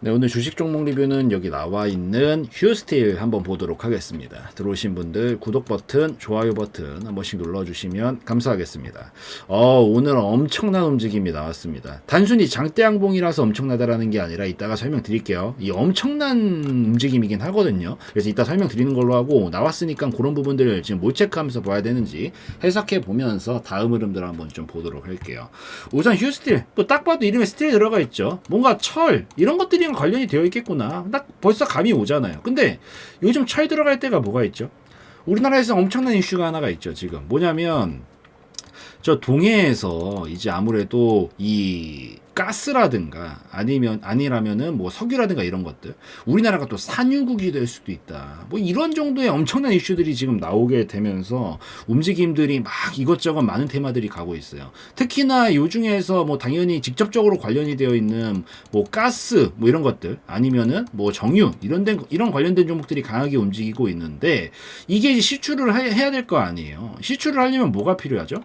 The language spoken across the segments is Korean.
네, 오늘 주식 종목 리뷰는 여기 나와 있는 휴스틸 한번 보도록 하겠습니다. 들어오신 분들 구독 버튼, 좋아요 버튼 한 번씩 눌러주시면 감사하겠습니다. 오늘 엄청난 움직임이 나왔습니다. 단순히 장대 양봉이라서 엄청나다라는 게 아니라 이따가 설명드릴게요. 이 엄청난 움직임이긴 하거든요. 그래서 이따 설명드리는 걸로 하고 나왔으니까 그런 부분들을 지금 뭘 체크하면서 봐야 되는지 해석해 보면서 다음 흐름들 한번 좀 보도록 할게요. 우선 휴스틸, 또 딱 봐도 이름에 스틸이 들어가 있죠. 뭔가 철 이런 것들이 관련이 되어 있겠구나. 딱 벌써 감이 오잖아요. 근데 요즘 철 들어갈 때가 뭐가 있죠? 우리나라에서 엄청난 이슈가 하나가 있죠. 지금 뭐냐면 저 동해에서 이제 아무래도 이 가스라든가 아니라면은 뭐 석유라든가 이런 것들 우리나라가 또 산유국이 될 수도 있다. 뭐 이런 정도의 엄청난 이슈들이 지금 나오게 되면서 움직임들이 막 이것저것 많은 테마들이 가고 있어요. 특히나 요 중에서 뭐 당연히 직접적으로 관련이 되어 있는 뭐 가스 뭐 이런 것들 아니면은 뭐 정유 이런 관련된 종목들이 강하게 움직이고 있는데 이게 이제 시추를 해야 될 거 아니에요. 시추를 하려면 뭐가 필요하죠?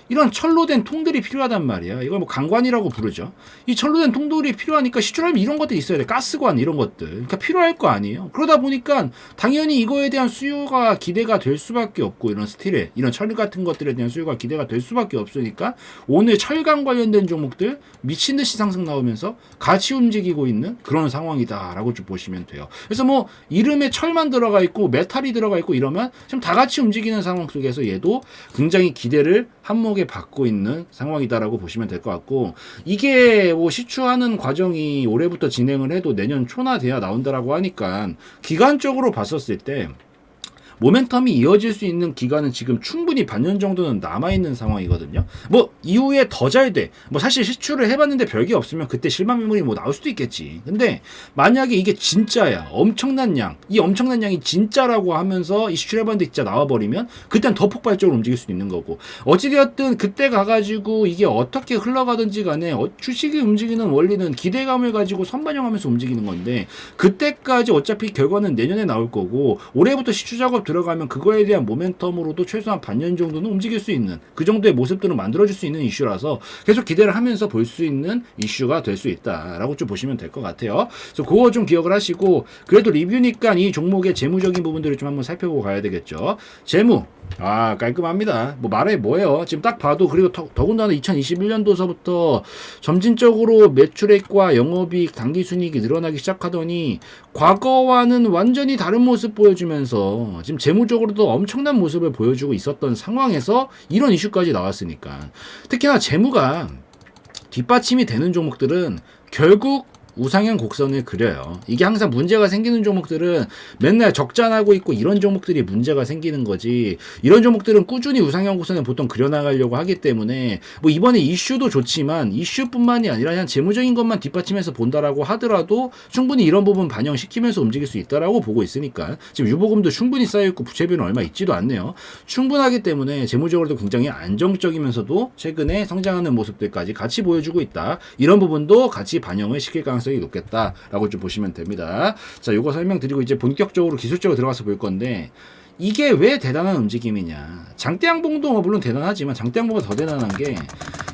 이런 철로 된 통들이 필요하단 말이야. 이걸 뭐 강관이라고 부르죠. 이 철로 된 통들이 필요하니까 시추하면 이런 것들이 있어야 돼. 가스관 이런 것들. 그러니까 필요할 거 아니에요. 그러다 보니까 당연히 이거에 대한 수요가 기대가 될 수밖에 없고 이런 스틸에 이런 철 같은 것들에 대한 수요가 기대가 될 수밖에 없으니까 오늘 철강 관련된 종목들 미친 듯이 상승 나오면서 같이 움직이고 있는 그런 상황이다라고 좀 보시면 돼요. 그래서 뭐 이름에 철만 들어가 있고 메탈이 들어가 있고 이러면 지금 다 같이 움직이는 상황 속에서 얘도 굉장히 기대를 한몫에 받고 있는 상황이다라고 보시면 될 것 같고 이게 뭐 시추하는 과정이 올해부터 진행을 해도 내년 초나 돼야 나온다라고 하니까 기간적으로 봤었을 때 모멘텀이 이어질 수 있는 기간은 지금 충분히 반년 정도는 남아있는 상황이거든요. 뭐 이후에 더 잘 돼. 뭐 사실 시추를 해봤는데 별게 없으면 그때 실망 매물이 뭐 나올 수도 있겠지. 근데 만약에 이게 진짜야. 엄청난 양. 이 엄청난 양이 진짜라고 하면서 이 시추를 해봤는데 진짜 나와버리면 그땐 더 폭발적으로 움직일 수 있는 거고. 어찌되었든 그때 가가지고 이게 어떻게 흘러가든지 간에 주식이 움직이는 원리는 기대감을 가지고 선반영하면서 움직이는 건데 그때까지 어차피 결과는 내년에 나올 거고 올해부터 시추 작업 들어가면 그거에 대한 모멘텀으로도 최소한 반년 정도는 움직일 수 있는 그 정도의 모습들은 만들어줄 수 있는 이슈라서 계속 기대를 하면서 볼 수 있는 이슈가 될 수 있다라고 좀 보시면 될 것 같아요. 그래서 그거 좀 기억을 하시고 그래도 리뷰니까 이 종목의 재무적인 부분들을 좀 한번 살펴보고 가야 되겠죠. 재무 깔끔합니다. 뭐 말해 뭐예요. 지금 딱 봐도 그리고 더군다나 2021년도서부터 점진적으로 매출액과 영업이익, 당기순이익이 늘어나기 시작하더니 과거와는 완전히 다른 모습 보여주면서 지금 재무적으로도 엄청난 모습을 보여주고 있었던 상황에서 이런 이슈까지 나왔으니까 특히나 재무가 뒷받침이 되는 종목들은 결국 우상향 곡선을 그려요. 이게 항상 문제가 생기는 종목들은 맨날 적자나고 있고 이런 종목들이 문제가 생기는 거지. 이런 종목들은 꾸준히 우상향 곡선을 보통 그려나가려고 하기 때문에 뭐 이번에 이슈도 좋지만 이슈뿐만이 아니라 그냥 재무적인 것만 뒷받침해서 본다라고 하더라도 충분히 이런 부분 반영시키면서 움직일 수 있다라고 보고 있으니까 지금 유보금도 충분히 쌓여있고 부채비는 얼마 있지도 않네요. 충분하기 때문에 재무적으로도 굉장히 안정적이면서도 최근에 성장하는 모습들까지 같이 보여주고 있다. 이런 부분도 같이 반영을 시킬 가능성이 높겠다라고 좀 보시면 됩니다. 자, 요거 설명드리고 이제 본격적으로 기술적으로 들어가서 볼 건데 이게 왜 대단한 움직임이냐. 장대양봉도 뭐 물론 대단하지만 장대양봉보다 더 대단한 게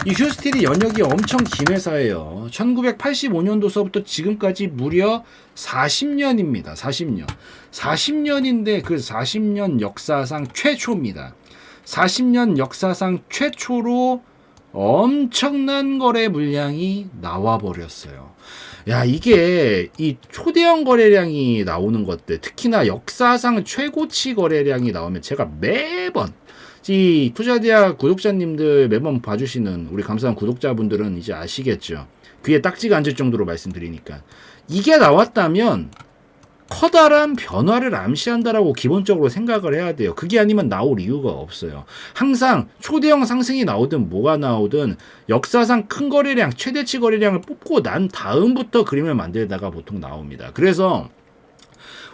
이 휴스틸이 연역이 엄청 긴 회사예요. 1985년도서부터 지금까지 무려 40년입니다. 40년. 40년인데 그 40년 역사상 최초입니다. 40년 역사상 최초로 엄청난 거래 물량이 나와버렸어요. 야, 이게 이 초대형 거래량이 나오는 것들, 특히나 역사상 최고치 거래량이 나오면 제가 매번 이 투자대학 구독자님들 매번 봐주시는 우리 감사한 구독자분들은 이제 아시겠죠. 귀에 딱지가 앉을 정도로 말씀드리니까 이게 나왔다면 커다란 변화를 암시한다라고 기본적으로 생각을 해야 돼요. 그게 아니면 나올 이유가 없어요. 항상 초대형 상승이 나오든 뭐가 나오든 역사상 큰 거래량, 최대치 거래량을 뽑고 난 다음부터 그림을 만들다가 보통 나옵니다. 그래서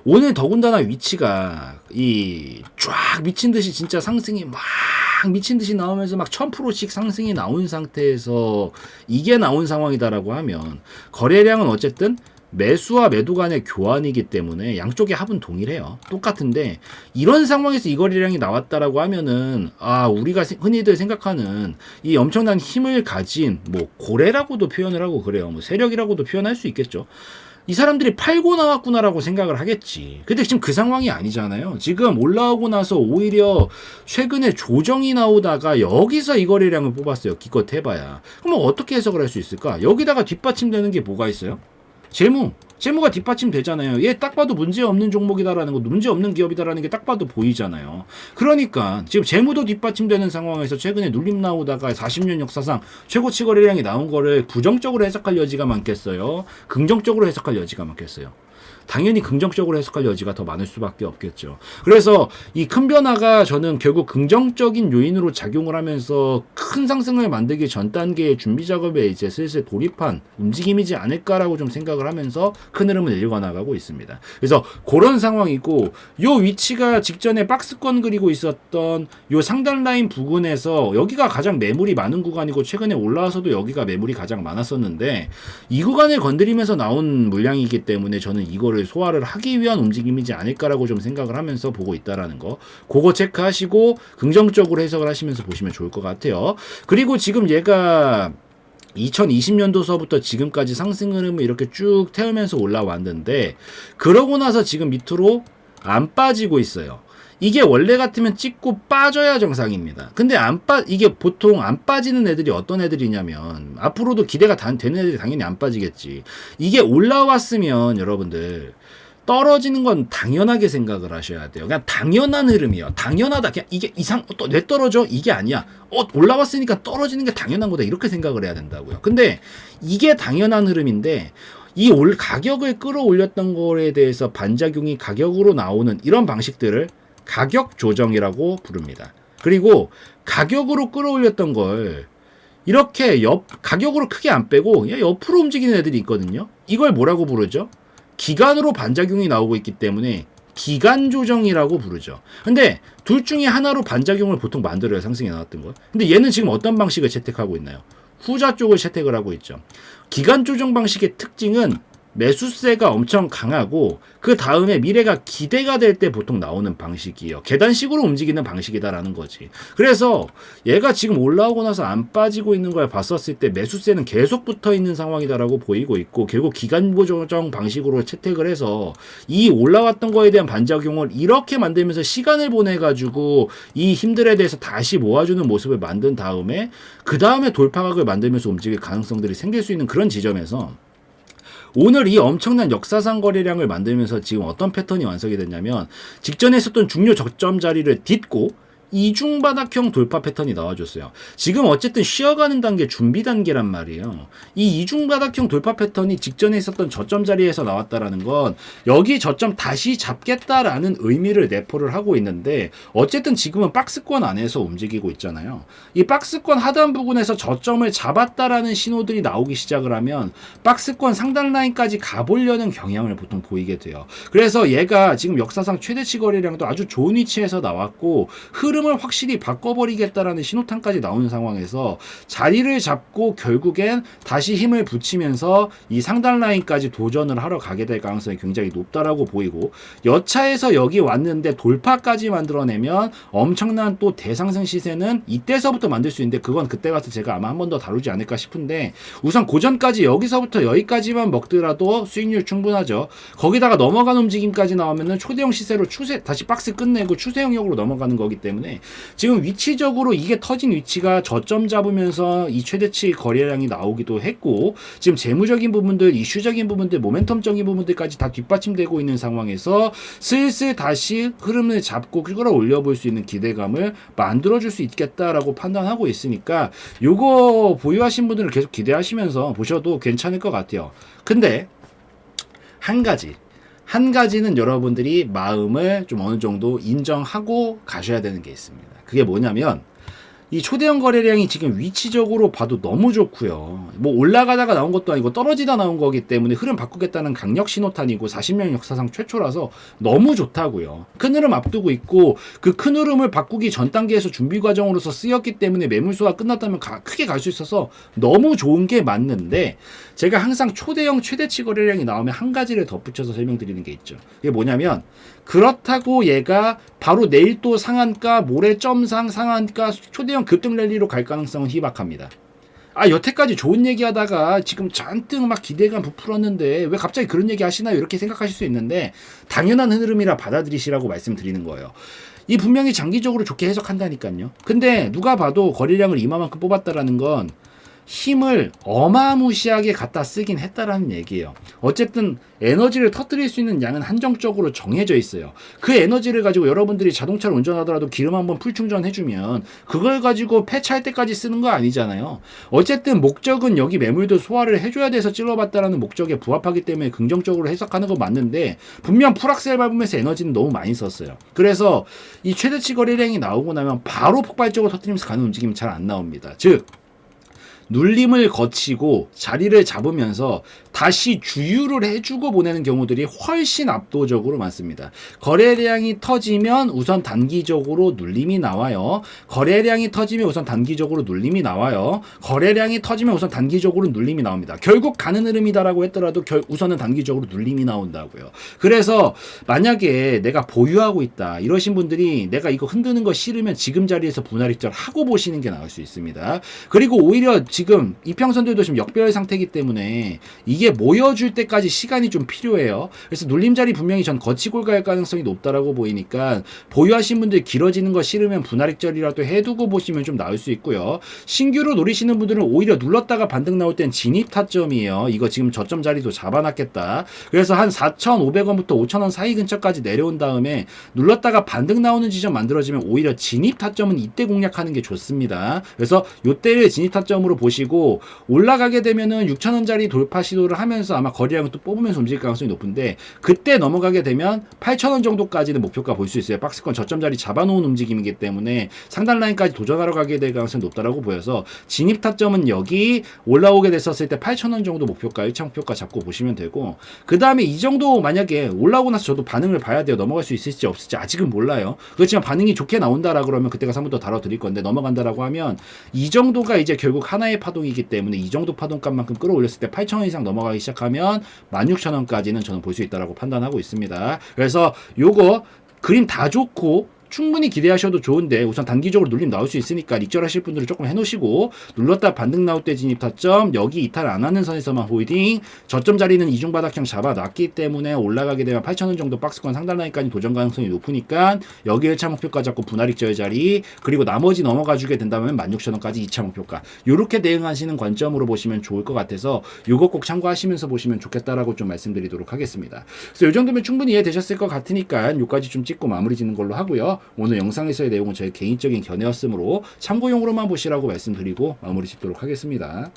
오늘 더군다나 위치가 이 쫙 미친 듯이 진짜 상승이 막 미친 듯이 나오면서 막 1000%씩 상승이 나온 상태에서 이게 나온 상황이다라고 하면 거래량은 어쨌든 매수와 매도 간의 교환이기 때문에 양쪽의 합은 동일해요. 똑같은데 이런 상황에서 이 거래량이 나왔다라고 하면은 우리가 흔히들 생각하는 이 엄청난 힘을 가진 뭐 고래라고도 표현을 하고 그래요. 뭐 세력이라고도 표현할 수 있겠죠. 이 사람들이 팔고 나왔구나라고 생각을 하겠지. 근데 지금 그 상황이 아니잖아요. 지금 올라오고 나서 오히려 최근에 조정이 나오다가 여기서 이 거래량을 뽑았어요. 기껏 해봐야. 그럼 어떻게 해석을 할 수 있을까? 여기다가 뒷받침되는 게 뭐가 있어요? 재무가 뒷받침 되잖아요. 얘 딱 봐도 문제 없는 종목이다라는 거, 문제 없는 기업이다라는 게 딱 봐도 보이잖아요. 그러니까 지금 재무도 뒷받침되는 상황에서 최근에 눌림 나오다가 40년 역사상 최고치 거래량이 나온 거를 부정적으로 해석할 여지가 많겠어요? 긍정적으로 해석할 여지가 많겠어요? 당연히 긍정적으로 해석할 여지가 더 많을 수밖에 없겠죠. 그래서 이 큰 변화가 저는 결국 긍정적인 요인으로 작용을 하면서 큰 상승을 만들기 전 단계의 준비 작업에 이제 슬슬 돌입한 움직임이지 않을까라고 좀 생각을 하면서 큰 흐름을 읽어나가고 있습니다. 그래서 그런 상황이고, 요 위치가 직전에 박스권 그리고 있었던 요 상단 라인 부근에서 여기가 가장 매물이 많은 구간이고, 최근에 올라와서도 여기가 매물이 가장 많았었는데, 이 구간을 건드리면서 나온 물량이기 때문에 저는 이거를 소화를 하기 위한 움직임이지 않을까라고 좀 생각을 하면서 보고 있다라는 거, 그거 체크하시고 긍정적으로 해석을 하시면서 보시면 좋을 것 같아요. 그리고 지금 얘가 2020년도서부터 지금까지 상승 흐름을 이렇게 쭉 태우면서 올라왔는데, 그러고 나서 지금 밑으로 안 빠지고 있어요. 이게 원래 같으면 찍고 빠져야 정상입니다. 근데 이게 보통 안 빠지는 애들이 어떤 애들이냐면, 앞으로도 기대가 되는 애들이 당연히 안 빠지겠지. 이게 올라왔으면 여러분들, 떨어지는 건 당연하게 생각을 하셔야 돼요. 그냥 당연한 흐름이에요. 당연하다. 그냥 이게 왜 떨어져? 이게 아니야. 올라왔으니까 떨어지는 게 당연한 거다. 이렇게 생각을 해야 된다고요. 근데 이게 당연한 흐름인데, 가격을 끌어올렸던 거에 대해서 반작용이 가격으로 나오는 이런 방식들을 가격 조정이라고 부릅니다. 그리고 가격으로 끌어올렸던 걸 이렇게 가격으로 크게 안 빼고 옆으로 움직이는 애들이 있거든요. 이걸 뭐라고 부르죠? 기간으로 반작용이 나오고 있기 때문에 기간 조정이라고 부르죠. 근데 둘 중에 하나로 반작용을 보통 만들어요. 상승이 나왔던 거. 근데 얘는 지금 어떤 방식을 채택하고 있나요? 후자 쪽을 채택을 하고 있죠. 기간 조정 방식의 특징은 매수세가 엄청 강하고, 그 다음에 미래가 기대가 될 때 보통 나오는 방식이에요. 계단식으로 움직이는 방식이다라는 거지. 그래서 얘가 지금 올라오고 나서 안 빠지고 있는 걸 봤었을 때 매수세는 계속 붙어 있는 상황이다라고 보이고 있고, 결국 기간 조정 방식으로 채택을 해서 이 올라왔던 거에 대한 반작용을 이렇게 만들면서 시간을 보내가지고 이 힘들에 대해서 다시 모아주는 모습을 만든 다음에, 그 다음에 돌파각을 만들면서 움직일 가능성들이 생길 수 있는 그런 지점에서, 오늘 이 엄청난 역사상 거래량을 만들면서 지금 어떤 패턴이 완성이 됐냐면, 직전에 있었던 중요 저점 자리를 딛고 이중바닥형 돌파 패턴이 나와줬어요. 지금 어쨌든 쉬어가는 단계, 준비 단계란 말이에요. 이 이중바닥형 돌파 패턴이 직전에 있었던 저점 자리에서 나왔다라는 건 여기 저점 다시 잡겠다라는 의미를 내포를 하고 있는데, 어쨌든 지금은 박스권 안에서 움직이고 있잖아요. 이 박스권 하단 부분에서 저점을 잡았다라는 신호들이 나오기 시작을 하면 박스권 상단 라인까지 가보려는 경향을 보통 보이게 돼요. 그래서 얘가 지금 역사상 최대치 거래량도 아주 좋은 위치에서 나왔고, 흐름을 확실히 바꿔버리겠다라는 신호탄까지 나오는 상황에서 자리를 잡고 결국엔 다시 힘을 붙이면서 이 상단 라인까지 도전을 하러 가게 될 가능성이 굉장히 높다라고 보이고, 여차에서 여기 왔는데 돌파까지 만들어내면 엄청난 또 대상승 시세는 이때서부터 만들 수 있는데, 그건 그때 가서 제가 아마 한 번 더 다루지 않을까 싶은데, 우선 고전까지 여기서부터 여기까지만 먹더라도 수익률 충분하죠. 거기다가 넘어가는 움직임까지 나오면은 초대형 시세로 다시 박스 끝내고 추세 영역으로 넘어가는 거기 때문에, 지금 위치적으로 이게 터진 위치가 저점 잡으면서 이 최대치 거래량이 나오기도 했고, 지금 재무적인 부분들, 이슈적인 부분들, 모멘텀적인 부분들까지 다 뒷받침되고 있는 상황에서 슬슬 다시 흐름을 잡고 끌어올려 볼 수 있는 기대감을 만들어줄 수 있겠다라고 판단하고 있으니까, 요거 보유하신 분들은 계속 기대하시면서 보셔도 괜찮을 것 같아요. 근데 한 가지는 여러분들이 마음을 좀 어느 정도 인정하고 가셔야 되는 게 있습니다. 그게 뭐냐면, 이 초대형 거래량이 지금 위치적으로 봐도 너무 좋고요. 뭐 올라가다가 나온 것도 아니고 떨어지다 나온 거기 때문에 흐름 바꾸겠다는 강력 신호탄이고 40년 역사상 최초라서 너무 좋다고요. 큰 흐름 앞두고 있고, 그 큰 흐름을 바꾸기 전 단계에서 준비 과정으로서 쓰였기 때문에 매물소가 끝났다면 크게 갈 수 있어서 너무 좋은 게 맞는데, 제가 항상 초대형 최대치 거래량이 나오면 한 가지를 덧붙여서 설명드리는 게 있죠. 이게 뭐냐면, 그렇다고 얘가 바로 내일 또 상한가, 모레 점상 상한가, 초대형 급등 랠리로 갈 가능성은 희박합니다. 여태까지 좋은 얘기 하다가 지금 잔뜩 막 기대감 부풀었는데 왜 갑자기 그런 얘기 하시나요? 이렇게 생각하실 수 있는데 당연한 흐름이라 받아들이시라고 말씀드리는 거예요. 이 분명히 장기적으로 좋게 해석한다니까요. 근데 누가 봐도 거래량을 이만큼 뽑았다라는 건 힘을 어마무시하게 갖다 쓰긴 했다라는 얘기예요. 어쨌든 에너지를 터뜨릴 수 있는 양은 한정적으로 정해져 있어요. 그 에너지를 가지고 여러분들이 자동차를 운전하더라도 기름 한번 풀 충전해주면 그걸 가지고 폐차할 때까지 쓰는 거 아니잖아요. 어쨌든 목적은 여기 매물도 소화를 해줘야 돼서 찔러봤다라는 목적에 부합하기 때문에 긍정적으로 해석하는 건 맞는데 분명 풀악셀 밟으면서 에너지는 너무 많이 썼어요. 그래서 이 최대치 거래량이 나오고 나면 바로 폭발적으로 터뜨리면서 가는 움직임이 잘 안 나옵니다. 즉 눌림을 거치고 자리를 잡으면서 다시 주유를 해주고 보내는 경우들이 훨씬 압도적으로 많습니다. 거래량이 터지면 우선 단기적으로 눌림이 나와요. 거래량이 터지면 우선 단기적으로 눌림이 나와요. 거래량이 터지면 우선 단기적으로 눌림이 나옵니다. 결국 가는 흐름이다라고 했더라도 우선은 단기적으로 눌림이 나온다고요. 그래서 만약에 내가 보유하고 있다 이러신 분들이 내가 이거 흔드는 거 싫으면 지금 자리에서 분할 익절 하고 보시는 게 나을 수 있습니다. 그리고 오히려 지금 이평선들도 지금 역별 상태이기 때문에 이게 모여줄 때까지 시간이 좀 필요해요. 그래서 눌림자리 분명히 전 거치골 갈 가능성이 높다라고 보이니까 보유하신 분들 길어지는 거 싫으면 분할익절이라도 해두고 보시면 좀 나을 수 있고요. 신규로 노리시는 분들은 오히려 눌렀다가 반등 나올 땐 진입 타점이에요. 이거 지금 저점 자리도 잡아놨겠다. 그래서 한 4,500원부터 5,000원 사이 근처까지 내려온 다음에 눌렀다가 반등 나오는 지점 만들어지면 오히려 진입 타점은 이때 공략하는 게 좋습니다. 그래서 요때를 진입 타점으로 보시고 올라가게 되면은 6,000원짜리 돌파 시도를 하면서 아마 거래량을 또 뽑으면서 움직일 가능성이 높은데 그때 넘어가게 되면 8,000원 정도까지는 목표가 볼 수 있어요. 박스권 저점 자리 잡아놓은 움직임이기 때문에 상단 라인까지 도전하러 가게 될 가능성이 높다라고 보여서 진입 타점은 여기 올라오게 됐었을 때 8,000원 정도 목표가 1차 목표가 잡고 보시면 되고 그 다음에 이 정도 만약에 올라오고 나서 저도 반응을 봐야 돼요. 넘어갈 수 있을지 없을지 아직은 몰라요. 그렇지만 반응이 좋게 나온다라 그러면 그때 가서 한 번 더 다뤄드릴 건데 넘어간다라고 하면 이 정도가 이제 결국 하나의 파동이기 때문에 이 정도 파동값만큼 끌어올렸을 때 8,000원 이상 넘어가기 시작하면 16,000원까지는 저는 볼 수 있다라고 판단하고 있습니다. 그래서 요거 그림 다 좋고 충분히 기대하셔도 좋은데 우선 단기적으로 눌림 나올 수 있으니까 익절하실 분들은 조금 해놓으시고 눌렀다 반등 나올 때 진입 타점 여기 이탈 안 하는 선에서만 홀딩 저점 자리는 이중바닥형 잡아놨기 때문에 올라가게 되면 8,000원 정도 박스권 상단 라인까지 도전 가능성이 높으니까 여기 1차 목표가 잡고 분할 익절 자리 그리고 나머지 넘어가 주게 된다면 16,000원까지 2차 목표가 요렇게 대응하시는 관점으로 보시면 좋을 것 같아서 요거 꼭 참고하시면서 보시면 좋겠다라고 좀 말씀드리도록 하겠습니다. 그래서 요 정도면 충분히 이해되셨을 것 같으니까 요까지 좀 찍고 마무리 짓는 걸로 하고요. 오늘 영상에서의 내용은 저의 개인적인 견해였으므로 참고용으로만 보시라고 말씀드리고 마무리 짓도록 하겠습니다.